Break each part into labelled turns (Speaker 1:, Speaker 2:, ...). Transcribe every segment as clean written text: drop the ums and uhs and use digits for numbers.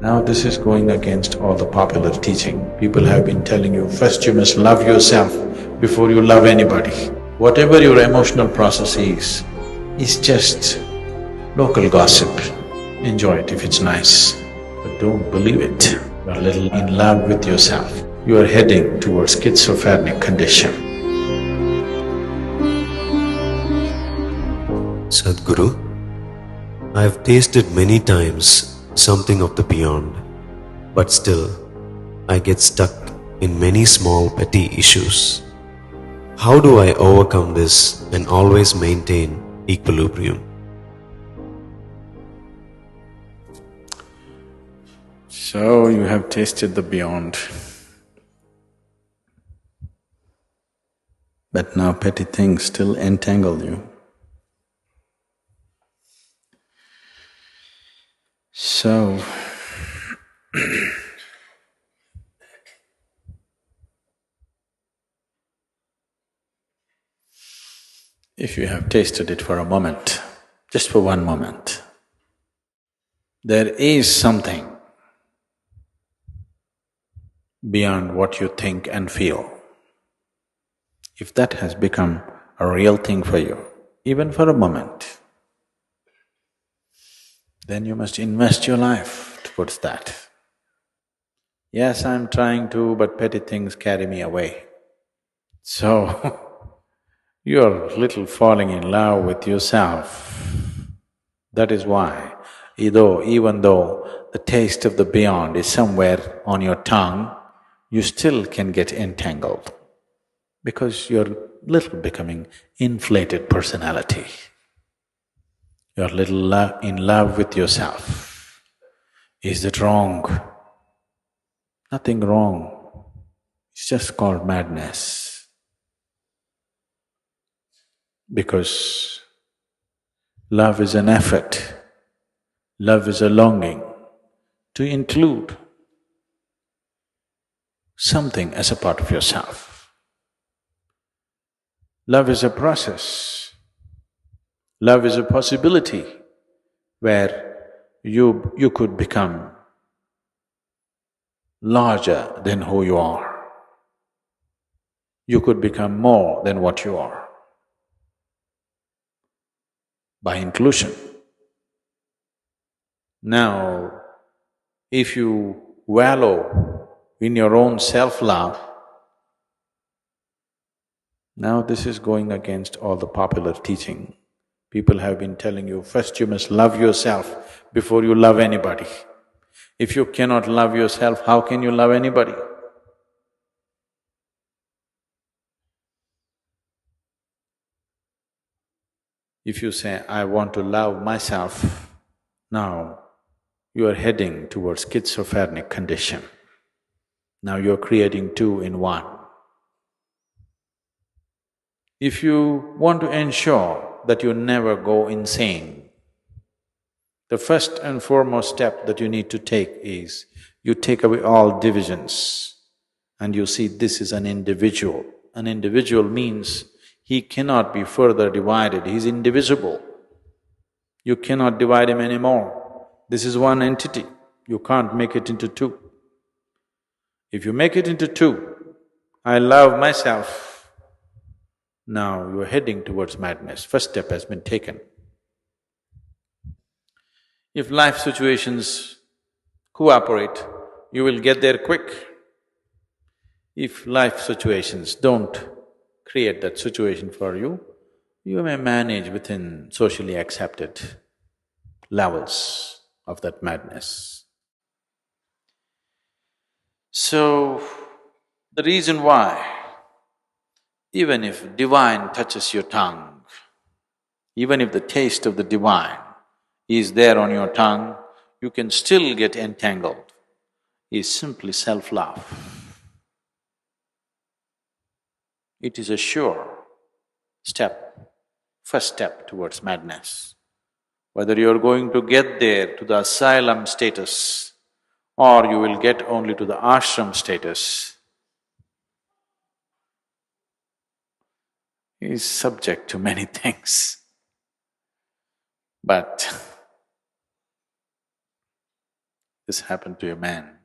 Speaker 1: Now this is going against all the popular teaching. People have been telling you, first you must love yourself before you love anybody. Whatever your emotional process is just local gossip. Enjoy it if it's nice, but don't believe it. You're a little in love with yourself. You are heading towards schizophrenic condition.
Speaker 2: Sadhguru, I have tasted many times something of the beyond, but still I get stuck in many small petty issues. How do I overcome this and always maintain equilibrium?
Speaker 1: So you have tasted the beyond, but now petty things still entangle you. So, if you have tasted it for a moment, just for one moment, there is something beyond what you think and feel. If that has become a real thing for you, even for a moment, then you must invest your life towards that. Yes, I'm trying to, but petty things carry me away. So, you're little falling in love with yourself. That is why, even though the taste of the beyond is somewhere on your tongue, you still can get entangled because you're little becoming inflated personality. You're little in love with yourself. Is that wrong? Nothing wrong. It's just called madness. Because love is an effort, love is a longing to include something as a part of yourself. Love is a process. Love is a possibility where you could become larger than who you are. You could become more than what you are by inclusion. Now, if you wallow in your own self-love, now this is going against all the popular teaching. People have been telling you, first you must love yourself before you love anybody. If you cannot love yourself, how can you love anybody? If you say, I want to love myself, now you are heading towards schizophrenic condition. Now you're creating two in one. If you want to ensure that you never go insane, the first and foremost step that you need to take is, you take away all divisions and you see this is an individual. An individual means he cannot be further divided, he's indivisible. You cannot divide him anymore. This is one entity, you can't make it into two. If you make it into two, I love myself, now you're heading towards madness. First step has been taken. If life situations cooperate, you will get there quick. If life situations don't create that situation for you, you may manage within socially accepted levels of that madness. So, the reason why, even if divine touches your tongue, even if the taste of the divine is there on your tongue, you can still get entangled, is simply self-love. It is a sure step, first step towards madness. Whether you're going to get there to the asylum status or you will get only to the ashram status is subject to many things. But This happened to a man.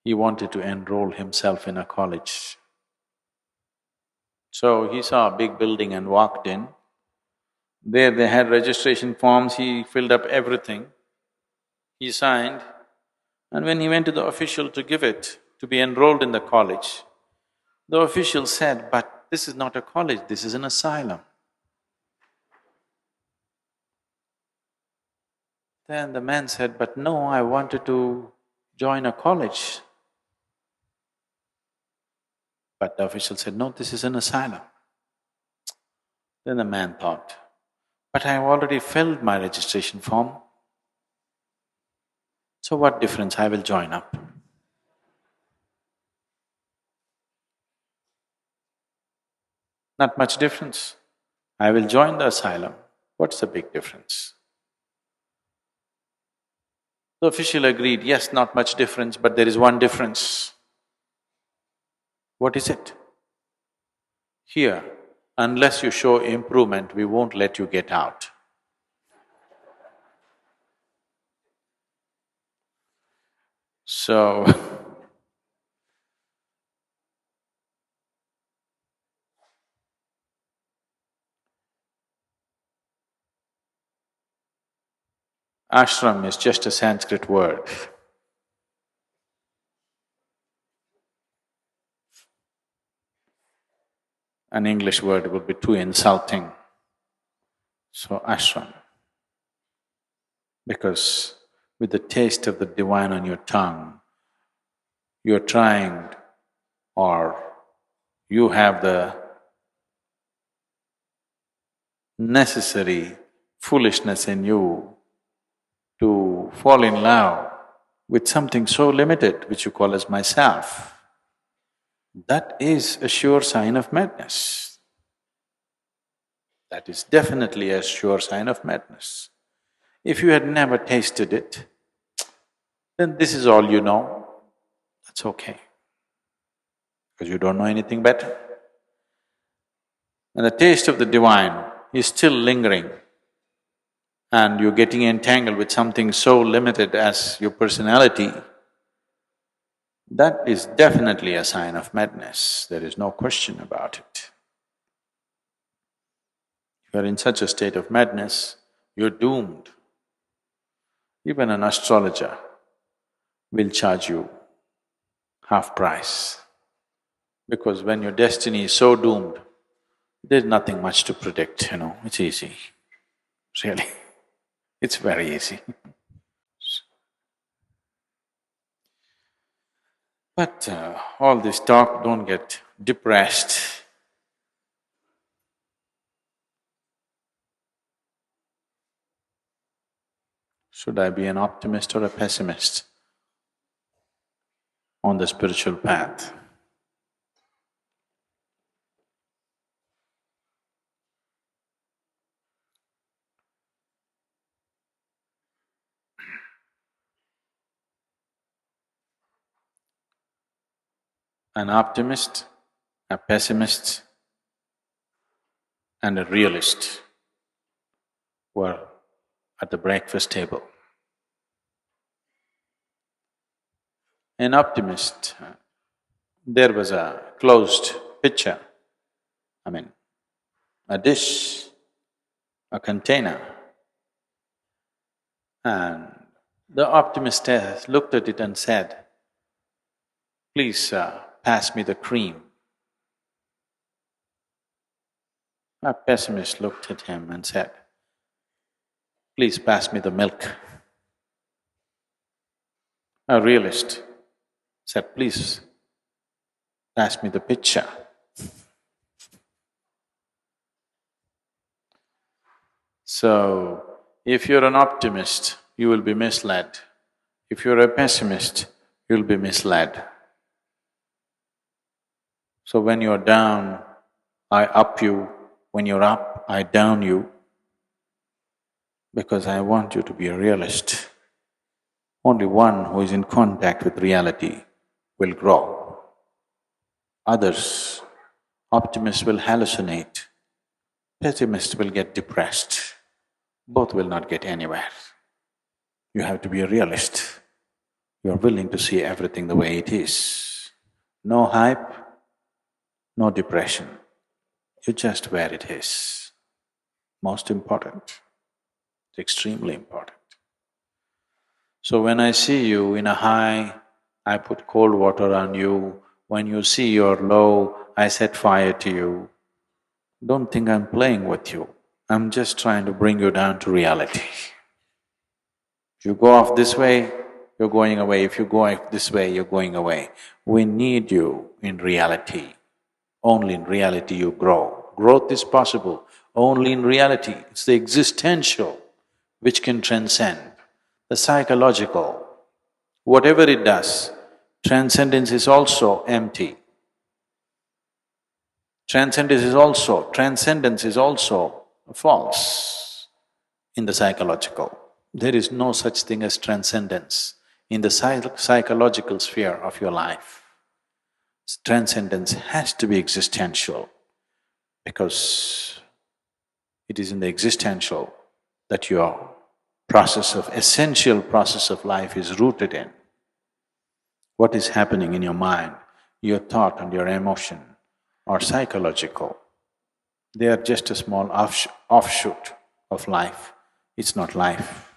Speaker 1: He wanted to enroll himself in a college. So he saw a big building and walked in. There they had registration forms, he filled up everything. He signed, and when he went to the official to give it, to be enrolled in the college, the official said, "But this is not a college, this is an asylum." Then the man said, "But no, I wanted to join a college." But the official said, "No, this is an asylum." Then the man thought, "But I have already filled my registration form, so what difference, I will join up." Not much difference. I will join the asylum. What's the big difference? The official agreed, "Yes, not much difference, but there is one difference." What is it? "Here, unless you show improvement, we won't let you get out." So, ashram is just a Sanskrit word. An English word would be too insulting. So, ashram. Because with the taste of the divine on your tongue, you're trying or you have the necessary foolishness in you to fall in love with something so limited which you call as myself. That is a sure sign of madness. That is definitely a sure sign of madness. If you had never tasted it, then this is all you know, that's okay, because you don't know anything better. And the taste of the divine is still lingering, and you're getting entangled with something so limited as your personality, that is definitely a sign of madness, there is no question about it. If you're in such a state of madness, you're doomed. Even an astrologer will charge you half price, because when your destiny is so doomed, there's nothing much to predict, it's easy, really, it's very easy. But all this talk, don't get depressed. Should I be an optimist or a pessimist on the spiritual path? An optimist, a pessimist, and a realist were at the breakfast table. An optimist, there was a closed pitcher, I mean, a dish, a container, and the optimist looked at it and said, "Please pass me the cream." A pessimist looked at him and said, "Please pass me the milk." A realist said, "Please pass me the pitcher." So, if you're an optimist, you will be misled. If you're a pessimist, you'll be misled. So when you're down, I up you. When you're up, I down you, because I want you to be a realist. Only one who is in contact with reality will grow. Others, optimists will hallucinate, pessimists will get depressed. Both will not get anywhere. You have to be a realist. You're willing to see everything the way it is. No hype, no depression. You're just where it is. Most important. It's extremely important. So when I see you in a high, I put cold water on you. When you see you're low, I set fire to you. Don't think I'm playing with you. I'm just trying to bring you down to reality. If you go off this way, you're going away. If you go off this way, you're going away. We need you in reality. Only in reality you grow. Growth is possible only in reality. It's the existential which can transcend the psychological. Whatever it does, transcendence is also empty. Transcendence is also false in the psychological. There is no such thing as transcendence in the psychological sphere of your life. Transcendence has to be existential because it is in the existential that your essential process of life is rooted in. What is happening in your mind, your thought and your emotion are psychological. They are just a small offshoot of life. It's not life.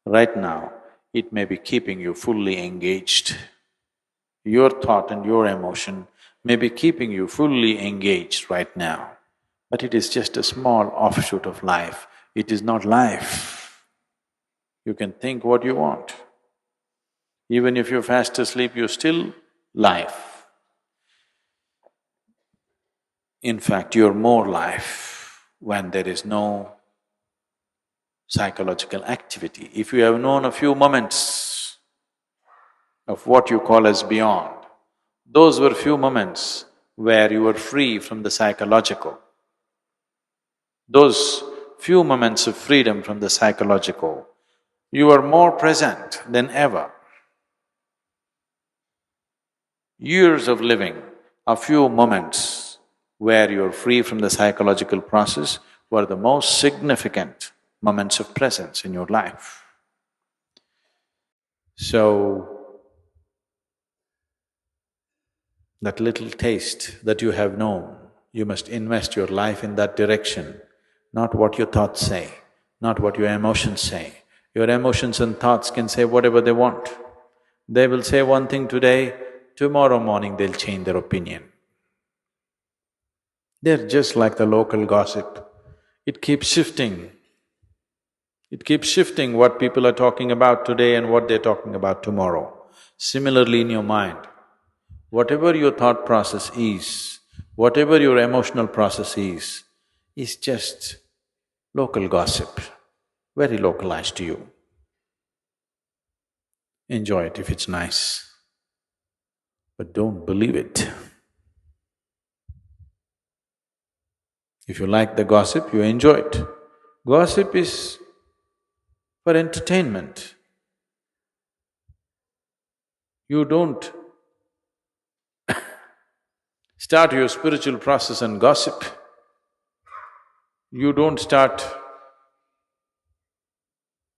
Speaker 1: Right now, it may be keeping you fully engaged. Your thought and your emotion may be keeping you fully engaged right now, but it is just a small offshoot of life. It is not life. You can think what you want. Even if you're fast asleep, you're still life. In fact, you're more life when there is no psychological activity. If you have known a few moments of what you call as beyond, those were few moments where you were free from the psychological. Those few moments of freedom from the psychological, you are more present than ever. Years of living, a few moments where you're free from the psychological process were the most significant moments of presence in your life. So, that little taste that you have known, you must invest your life in that direction, not what your thoughts say, not what your emotions say. Your emotions and thoughts can say whatever they want. They will say one thing today, tomorrow morning they'll change their opinion. They're just like the local gossip. It keeps shifting. It keeps shifting what people are talking about today and what they're talking about tomorrow. Similarly in your mind, whatever your thought process is, whatever your emotional process is just local gossip, very localized to you. Enjoy it if it's nice, but don't believe it. If you like the gossip, you enjoy it. Gossip is for entertainment. You don't start your spiritual process and gossip. You don't start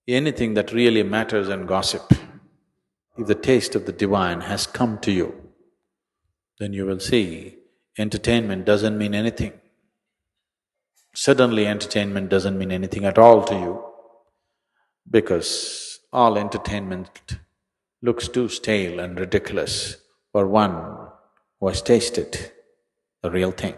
Speaker 1: anything that really matters and gossip. If the taste of the divine has come to you, then you will see entertainment doesn't mean anything. Suddenly entertainment doesn't mean anything at all to you because all entertainment looks too stale and ridiculous for one who has tasted the real thing.